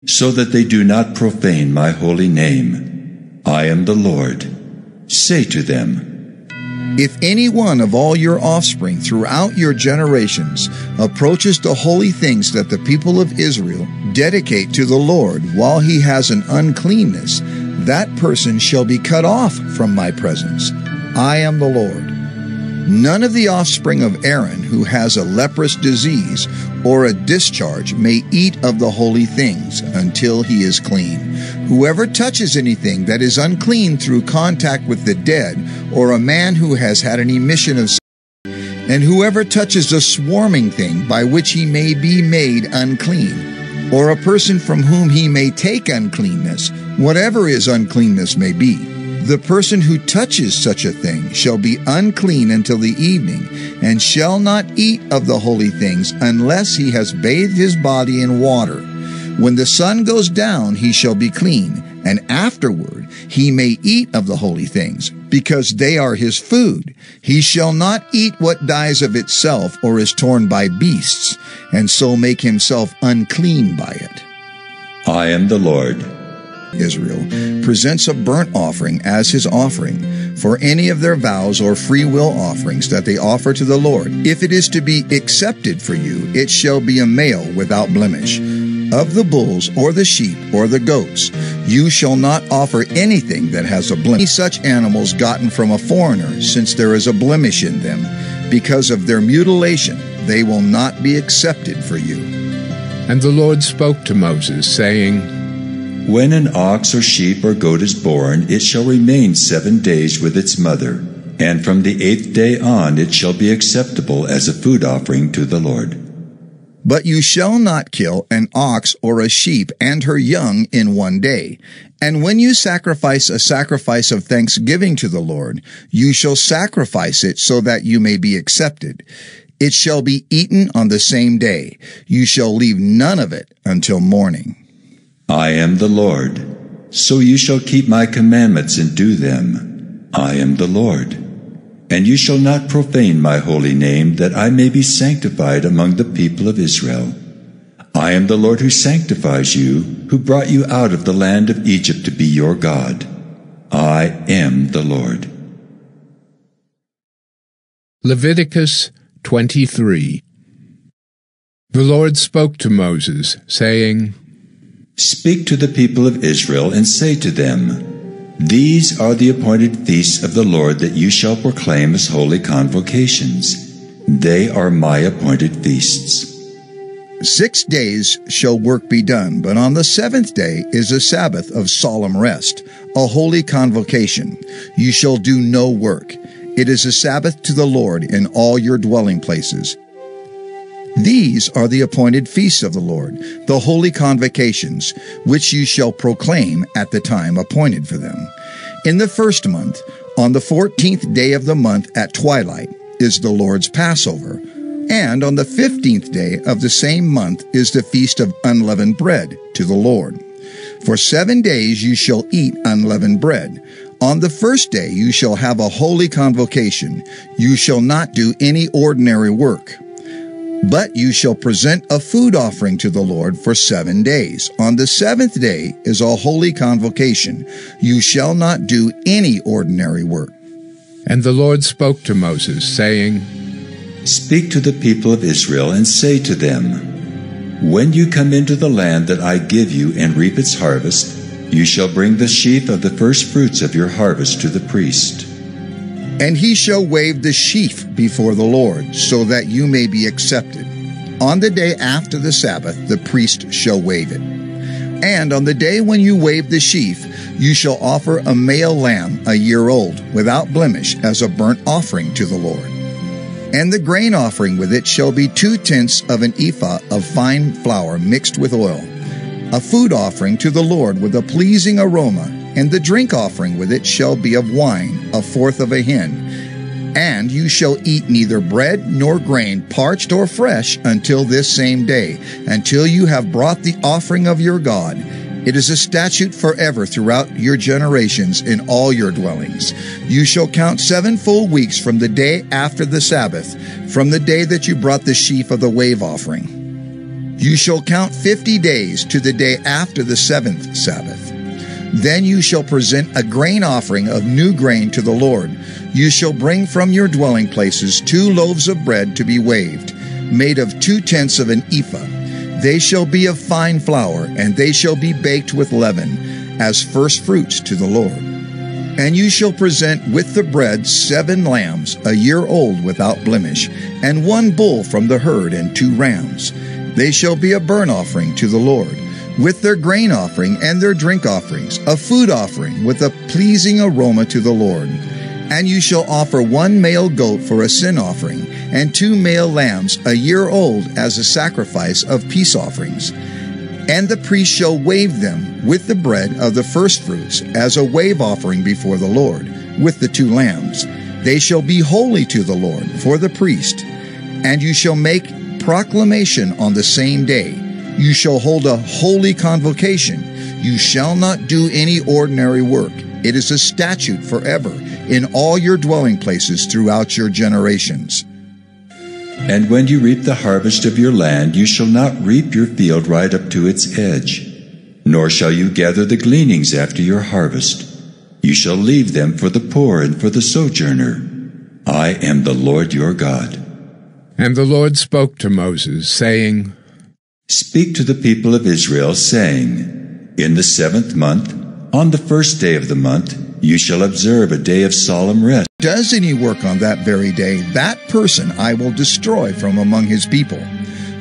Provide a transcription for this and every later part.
so that they do not profane my holy name. I am the Lord. Say to them, if any one of all your offspring throughout your generations approaches the holy things that the people of Israel dedicate to the Lord while he has an uncleanness, that person shall be cut off from my presence. I am the Lord. None of the offspring of Aaron who has a leprous disease or a discharge may eat of the holy things until he is clean. Whoever touches anything that is unclean through contact with the dead, or a man who has had an emission of sin, and whoever touches a swarming thing by which he may be made unclean, or a person from whom he may take uncleanness, whatever his uncleanness may be, the person who touches such a thing shall be unclean until the evening, and shall not eat of the holy things unless he has bathed his body in water. When the sun goes down, he shall be clean, and afterward he may eat of the holy things, because they are his food. He shall not eat what dies of itself or is torn by beasts, and so make himself unclean by it. I am the Lord. Israel presents a burnt offering as his offering for any of their vows or free will offerings that they offer to the Lord. If it is to be accepted for you, it shall be a male without blemish. Of the bulls or the sheep or the goats, you shall not offer anything that has a blemish. Any such animals gotten from a foreigner, since there is a blemish in them, because of their mutilation, they will not be accepted for you. And the Lord spoke to Moses, saying, when an ox or sheep or goat is born, it shall remain 7 days with its mother, and from the 8th day on it shall be acceptable as a food offering to the Lord. But you shall not kill an ox or a sheep and her young in 1 day. And when you sacrifice a sacrifice of thanksgiving to the Lord, you shall sacrifice it so that you may be accepted. It shall be eaten on the same day. You shall leave none of it until morning. I am the Lord, so you shall keep my commandments and do them. I am the Lord. And you shall not profane my holy name, that I may be sanctified among the people of Israel. I am the Lord who sanctifies you, who brought you out of the land of Egypt to be your God. I am the Lord. Leviticus 23. The Lord spoke to Moses, saying, speak to the people of Israel and say to them, these are the appointed feasts of the Lord that you shall proclaim as holy convocations. They are my appointed feasts. 6 days shall work be done, but on the 7th day is a Sabbath of solemn rest, a holy convocation. You shall do no work. It is a Sabbath to the Lord in all your dwelling places. These are the appointed feasts of the Lord, the holy convocations, which you shall proclaim at the time appointed for them. In the 1st month, on the 14th day of the month at twilight, is the Lord's Passover, and on the 15th day of the same month is the feast of unleavened bread to the Lord. For 7 days you shall eat unleavened bread. On the 1st day you shall have a holy convocation. You shall not do any ordinary work. But you shall present a food offering to the Lord for 7 days. On the 7th day is a holy convocation. You shall not do any ordinary work. And the Lord spoke to Moses, saying, speak to the people of Israel and say to them, when you come into the land that I give you and reap its harvest, you shall bring the sheaf of the first fruits of your harvest to the priest. And he shall wave the sheaf before the Lord, so that you may be accepted. On the day after the Sabbath, the priest shall wave it. And on the day when you wave the sheaf, you shall offer a male lamb 1 year old, without blemish, as a burnt offering to the Lord. And the grain offering with it shall be 2/10 of an ephah of fine flour mixed with oil, a food offering to the Lord with a pleasing aroma. And the drink offering with it shall be of wine, 1/4 of a hin. And you shall eat neither bread nor grain, parched or fresh, until this same day, until you have brought the offering of your God. It is a statute forever throughout your generations in all your dwellings. You shall count 7 full weeks from the day after the Sabbath, from the day that you brought the sheaf of the wave offering. You shall count 50 days to the day after the 7th Sabbath. Then you shall present a grain offering of new grain to the Lord. You shall bring from your dwelling places 2 loaves of bread to be waved, made of 2/10 of an ephah. They shall be of fine flour, and they shall be baked with leaven, as first fruits to the Lord. And you shall present with the bread 7 lambs, a year old without blemish, and 1 bull from the herd, and 2 rams. They shall be a burnt offering to the Lord, with their grain offering and their drink offerings, a food offering with a pleasing aroma to the Lord. And you shall offer 1 male goat for a sin offering, and 2 male lambs a year old as a sacrifice of peace offerings. And the priest shall wave them with the bread of the firstfruits as a wave offering before the Lord, with the 2 lambs. They shall be holy to the Lord for the priest. And you shall make proclamation on the same day. You shall hold a holy convocation. You shall not do any ordinary work. It is a statute forever in all your dwelling places throughout your generations. And when you reap the harvest of your land, you shall not reap your field right up to its edge, nor shall you gather the gleanings after your harvest. You shall leave them for the poor and for the sojourner. I am the Lord your God. And the Lord spoke to Moses, saying, Speak to the people of Israel, saying, In the 7th month, on the 1st day of the month, you shall observe a day of solemn rest. Does any work on that very day, that person I will destroy from among his people.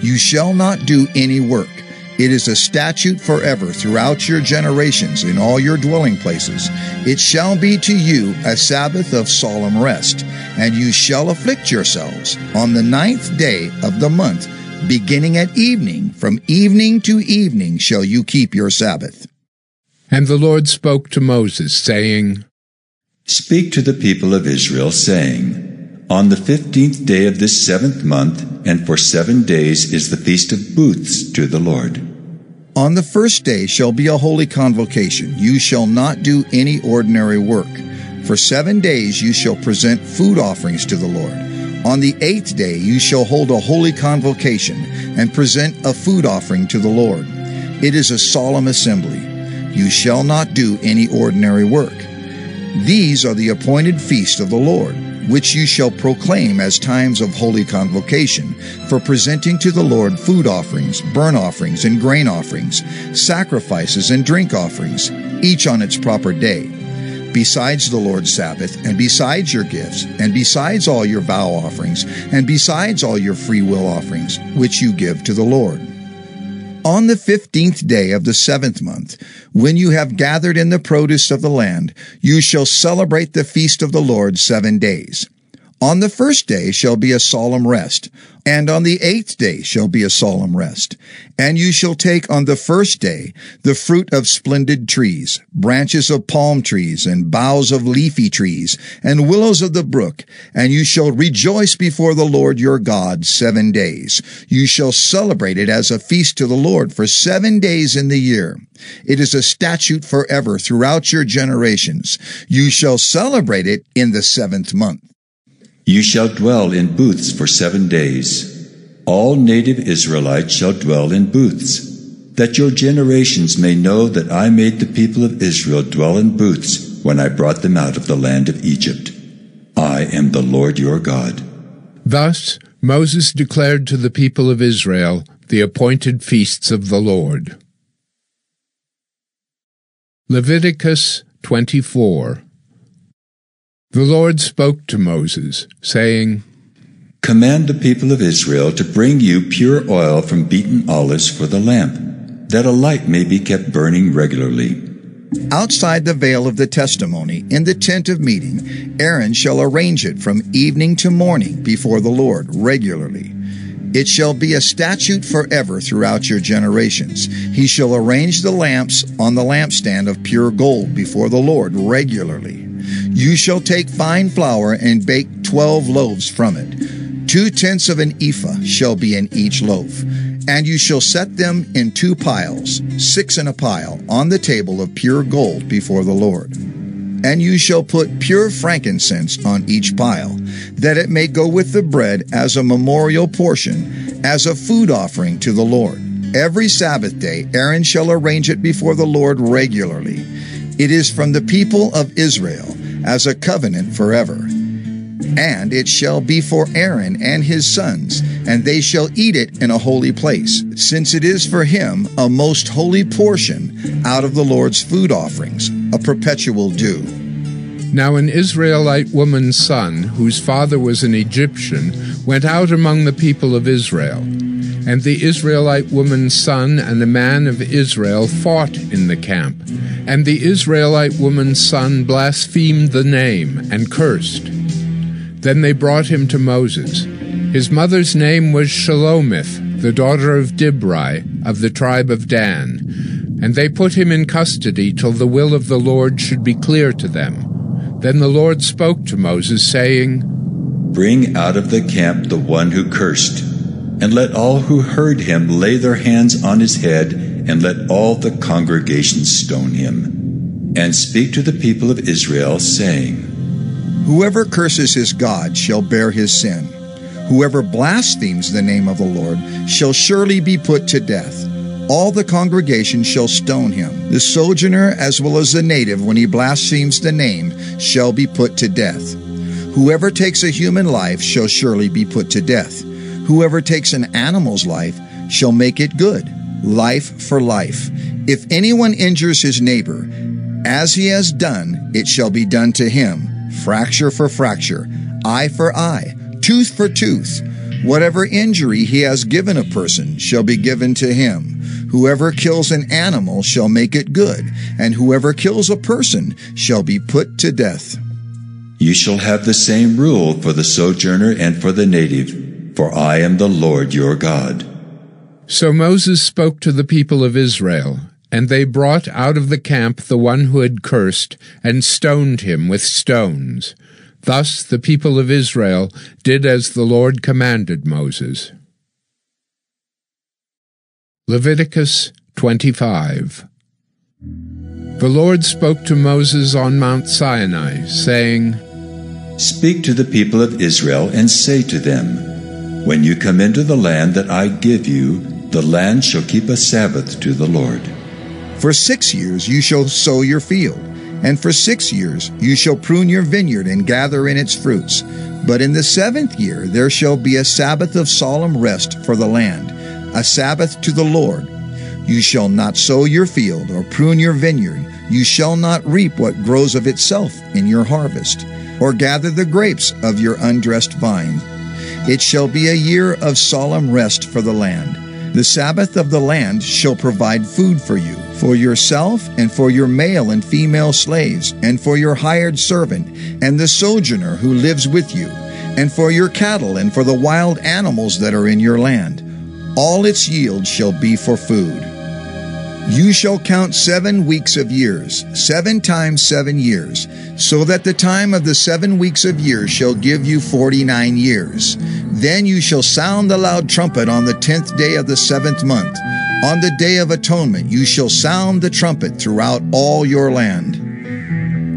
You shall not do any work. It is a statute forever throughout your generations in all your dwelling places. It shall be to you a Sabbath of solemn rest, and you shall afflict yourselves. On the 9th day of the month, beginning at evening, from evening to evening shall you keep your Sabbath. And the Lord spoke to Moses, saying, Speak to the people of Israel, saying, On the 15th day of this 7th month, and for 7 days is the Feast of Booths to the Lord. On the 1st day shall be a holy convocation. You shall not do any ordinary work. For 7 days you shall present food offerings to the Lord. On the 8th day you shall hold a holy convocation, and present a food offering to the Lord. It is a solemn assembly. You shall not do any ordinary work. These are the appointed feasts of the Lord, which you shall proclaim as times of holy convocation, for presenting to the Lord food offerings, burnt offerings, and grain offerings, sacrifices and drink offerings, each on its proper day, besides the Lord's Sabbath, and besides your gifts, and besides all your vow offerings, and besides all your free will offerings, which you give to the Lord. On the 15th day of the 7th month, when you have gathered in the produce of the land, you shall celebrate the feast of the Lord 7 days. On the 1st day shall be a solemn rest, and on the 8th day shall be a solemn rest. And you shall take on the 1st day the fruit of splendid trees, branches of palm trees, and boughs of leafy trees, and willows of the brook, and you shall rejoice before the Lord your God 7 days. You shall celebrate it as a feast to the Lord for 7 days in the year. It is a statute forever throughout your generations. You shall celebrate it in the 7th month. You shall dwell in booths for 7 days. All native Israelites shall dwell in booths, that your generations may know that I made the people of Israel dwell in booths when I brought them out of the land of Egypt. I am the Lord your God. Thus Moses declared to the people of Israel the appointed feasts of the Lord. Leviticus 24. The Lord spoke to Moses, saying, Command the people of Israel to bring you pure oil from beaten olives for the lamp, that a light may be kept burning regularly. Outside the veil of the testimony, in the tent of meeting, Aaron shall arrange it from evening to morning before the Lord regularly. It shall be a statute forever throughout your generations. He shall arrange the lamps on the lampstand of pure gold before the Lord regularly. You shall take fine flour and bake 12 loaves from it. 2/10 of an ephah shall be in each loaf. And you shall set them in 2 piles, 6 in a pile, on the table of pure gold before the Lord. And you shall put pure frankincense on each pile, that it may go with the bread as a memorial portion, as a food offering to the Lord. Every Sabbath day Aaron shall arrange it before the Lord regularly. It is from the people of Israel, as a covenant forever. And it shall be for Aaron and his sons, and they shall eat it in a holy place, since it is for him a most holy portion out of the Lord's food offerings, a perpetual due. Now an Israelite woman's son, whose father was an Egyptian, went out among the people of Israel. And the Israelite woman's son and a man of Israel fought in the camp. And the Israelite woman's son blasphemed the name and cursed. Then they brought him to Moses. His mother's name was Shelomith, the daughter of Dibri, of the tribe of Dan. And they put him in custody till the will of the Lord should be clear to them. Then the Lord spoke to Moses, saying, Bring out of the camp the one who cursed, and let all who heard him lay their hands on his head, and let all the congregation stone him. And speak to the people of Israel, saying, Whoever curses his God shall bear his sin. Whoever blasphemes the name of the Lord shall surely be put to death. All the congregation shall stone him. The sojourner as well as the native, when he blasphemes the name, shall be put to death. Whoever takes a human life shall surely be put to death. Whoever takes an animal's life shall make it good, life for life. If anyone injures his neighbor, as he has done, it shall be done to him, fracture for fracture, eye for eye, tooth for tooth. Whatever injury he has given a person shall be given to him. Whoever kills an animal shall make it good, and whoever kills a person shall be put to death. You shall have the same rule for the sojourner and for the native, for I am the Lord your God. So Moses spoke to the people of Israel, and they brought out of the camp the one who had cursed, and stoned him with stones. Thus the people of Israel did as the Lord commanded Moses. Leviticus 25. The Lord spoke to Moses on Mount Sinai, saying, Speak to the people of Israel and say to them, When you come into the land that I give you, the land shall keep a Sabbath to the Lord. For 6 years you shall sow your field, and for 6 years you shall prune your vineyard and gather in its fruits. But in the 7th year there shall be a Sabbath of solemn rest for the land, a Sabbath to the Lord. You shall not sow your field or prune your vineyard. You shall not reap what grows of itself in your harvest, or gather the grapes of your undressed vine. It shall be a year of solemn rest for the land. The Sabbath of the land shall provide food for you, for yourself and for your male and female slaves, and for your hired servant, and the sojourner who lives with you, and for your cattle and for the wild animals that are in your land. All its yield shall be for food. You shall count 7 weeks of years, 7 times 7 years, so that the time of the 7 weeks of years shall give you 49 years. Then you shall sound the loud trumpet on the 10th day of the 7th month. On the day of atonement you shall sound the trumpet throughout all your land.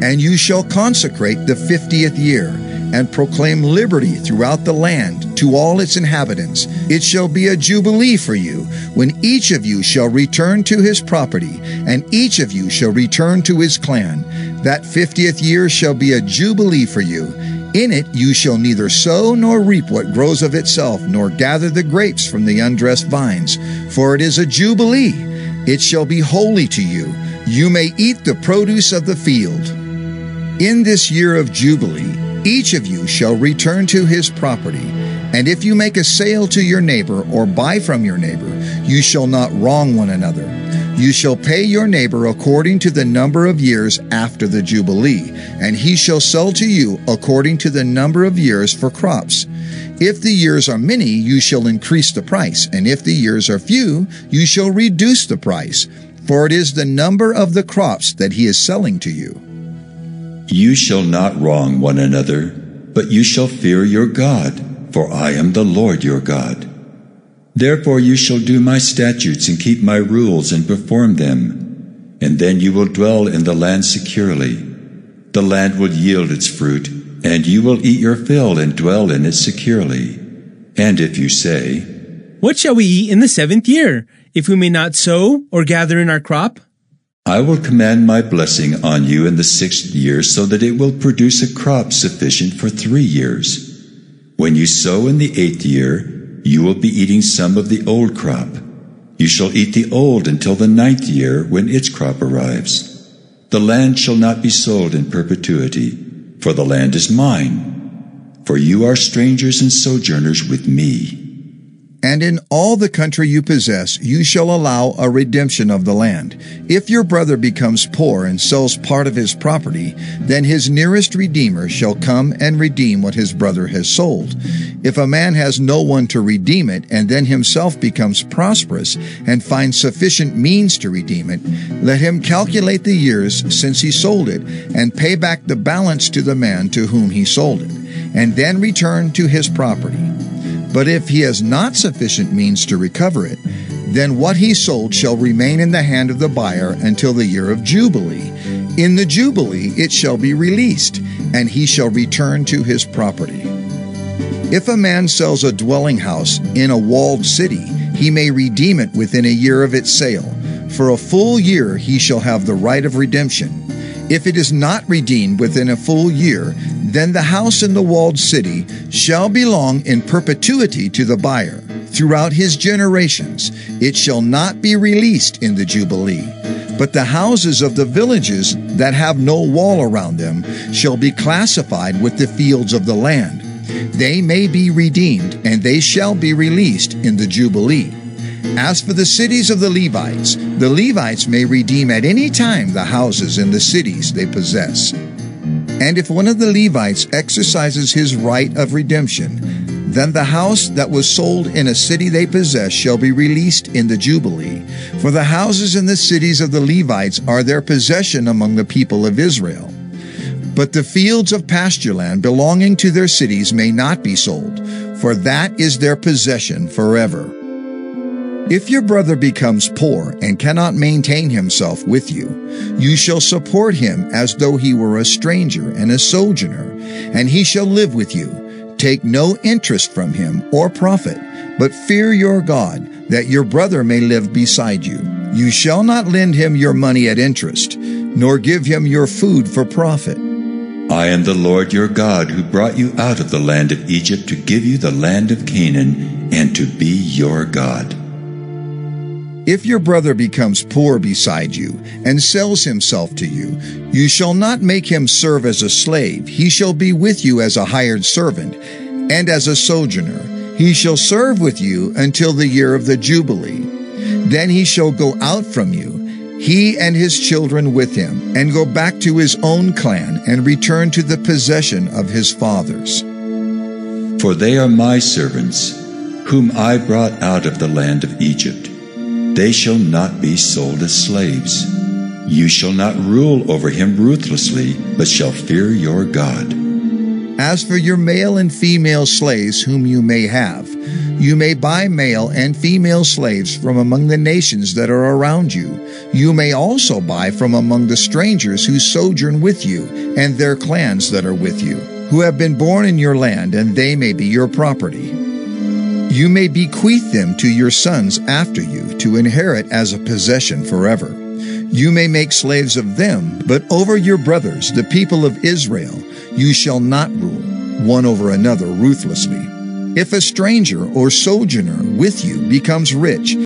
And you shall consecrate the 50th year, and proclaim liberty throughout the land to all its inhabitants. It shall be a jubilee for you, when each of you shall return to his property, and each of you shall return to his clan. That 50th year shall be a jubilee for you. In it you shall neither sow nor reap what grows of itself, nor gather the grapes from the undressed vines, for it is a jubilee. It shall be holy to you. You may eat the produce of the field. In this year of jubilee, each of you shall return to his property. And if you make a sale to your neighbor or buy from your neighbor, you shall not wrong one another. You shall pay your neighbor according to the number of years after the Jubilee, and he shall sell to you according to the number of years for crops. If the years are many, you shall increase the price, and if the years are few, you shall reduce the price, for it is the number of the crops that he is selling to you. You shall not wrong one another, but you shall fear your God, for I am the Lord your God. Therefore you shall do my statutes and keep my rules and perform them, and then you will dwell in the land securely. The land will yield its fruit, and you will eat your fill and dwell in it securely. And if you say, What shall we eat in the 7th year? if we may not sow or gather in our crop? I will command my blessing on you in the 6th year, so that it will produce a crop sufficient for 3 years. When you sow in the 8th year, you will be eating some of the old crop. You shall eat the old until the 9th year, when its crop arrives. The land shall not be sold in perpetuity, for the land is mine. For you are strangers and sojourners with me. And in all the country you possess, you shall allow a redemption of the land. If your brother becomes poor and sells part of his property, then his nearest redeemer shall come and redeem what his brother has sold. If a man has no one to redeem it, and then himself becomes prosperous and finds sufficient means to redeem it, let him calculate the years since he sold it, and pay back the balance to the man to whom he sold it, and then return to his property. But if he has not sufficient means to recover it, then what he sold shall remain in the hand of the buyer until the year of Jubilee. In the Jubilee it shall be released, and he shall return to his property. If a man sells a dwelling house in a walled city, he may redeem it within a year of its sale. For a full year he shall have the right of redemption. If it is not redeemed within a full year, then the house in the walled city shall belong in perpetuity to the buyer. Throughout his generations, it shall not be released in the Jubilee. But the houses of the villages that have no wall around them shall be classified with the fields of the land. They may be redeemed, and they shall be released in the Jubilee. As for the cities of the Levites may redeem at any time the houses in the cities they possess. And if one of the Levites exercises his right of redemption, then the house that was sold in a city they possess shall be released in the Jubilee. For the houses in the cities of the Levites are their possession among the people of Israel. But the fields of pasture land belonging to their cities may not be sold, for that is their possession forever. If your brother becomes poor and cannot maintain himself with you, you shall support him as though he were a stranger and a sojourner, and he shall live with you. Take no interest from him or profit, but fear your God, that your brother may live beside you. You shall not lend him your money at interest, nor give him your food for profit. I am the Lord your God, who brought you out of the land of Egypt to give you the land of Canaan, and to be your God. If your brother becomes poor beside you and sells himself to you, you shall not make him serve as a slave. He shall be with you as a hired servant and as a sojourner. He shall serve with you until the year of the Jubilee. Then he shall go out from you, he and his children with him, and go back to his own clan and return to the possession of his fathers. For they are my servants, whom I brought out of the land of Egypt. They shall not be sold as slaves. You shall not rule over him ruthlessly, but shall fear your God. As for your male and female slaves whom you may have, you may buy male and female slaves from among the nations that are around you. You may also buy from among the strangers who sojourn with you, and their clans that are with you, who have been born in your land, and they may be your property. You may bequeath them to your sons after you to inherit as a possession forever. You may make slaves of them, but over your brothers, the people of Israel, you shall not rule, one over another ruthlessly. If a stranger or sojourner with you becomes rich,